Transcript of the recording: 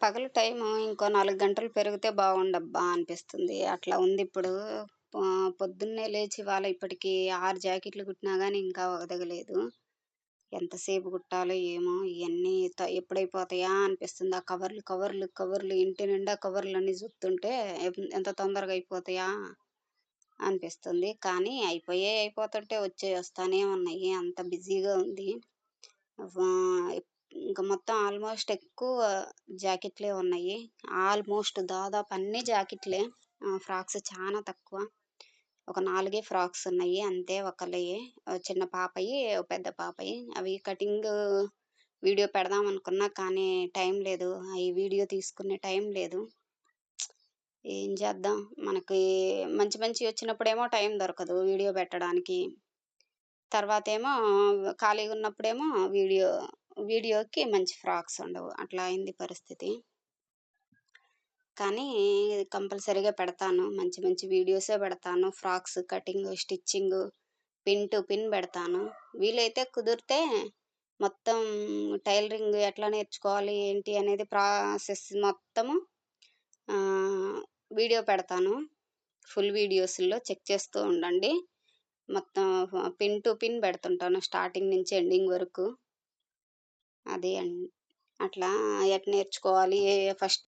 పగలు టైము ఇంకో 4 గంటలు పెరిగితే బావుండబ్బా అనిపిస్తుంది. అట్లా ఉందిప్పుడు. పొద్దున్నే లేచి ఇవాళ ఇప్పటికి 6 జాకెట్లు కుట్టినా గానీ ఇంకా ఒదగలేదు. ఎంతసేపు కుట్టాలో ఏమో! ఇయన్నీ ఎప్పుడైపోతాయా అనిపిస్తుంది. ఆ కవర్లు, కవర్లు, కవర్లు ఇంటి నిండా కవర్లన్నీ జూత్తుంటే ఎంత తొందరగా అయిపోతాయా అనిపిస్తుంది. కానీ అయిపోతుంటే వస్తానే ఉన్నాయి. అంత బిజీగా ఉంది. వా ఇంక మొత్తం ఆల్మోస్ట్ ఎక్కువ జాకెట్లే ఉన్నాయి. ఆల్మోస్ట్ దాదాపు అన్నీ జాకెట్లే. ఫ్రాక్స్ చానా తక్కువ. ఒక 4 ఫ్రాక్స్ ఉన్నాయి. అంతే ఒకళ్ళయి. చిన్న పాపయి, ఓ పెద్ద పాపయి. అవి కటింగు వీడియో పెడదామనుకున్నా కానీ టైం లేదు. అయి వీడియో తీసుకునే టైం లేదు. ఏం చేద్దాం? మనకి మంచి మంచియొచ్చినప్పుడేమో టైం దొరకదు వీడియో పెట్టడానికి. తర్వాతేమో ఖాళీగున్నప్పుడేమో వీడియోకి మంచి ఫ్రాక్స్ ఉండవు. అట్లా అయింది పరిస్థితి. కానీ కంపల్సరీగా పెడతాను. మంచి మంచి వీడియోసే పెడతాను. Frocks cutting, stitching, pin to pin బెడతాను. వీలైతే కుదిరితే మొత్తం టైలరింగ్ ఎట్లా నేర్చుకోవాలి, ఏంటి అనేది ప్రాసెస్ మొత్తము ఆహ్, వీడియో పెడతాను. ఫుల్ వీడియోస్‌లో చెక్ చేస్తూ ఉండండి. మొత్తం పిన్ టు పిన్ బెడుతుంటాను స్టార్టింగ్ నుంచి ఎండింగ్ వరకు. అది అట్లా ఎట్లా నేర్చుకోవాలి, ఫస్ట్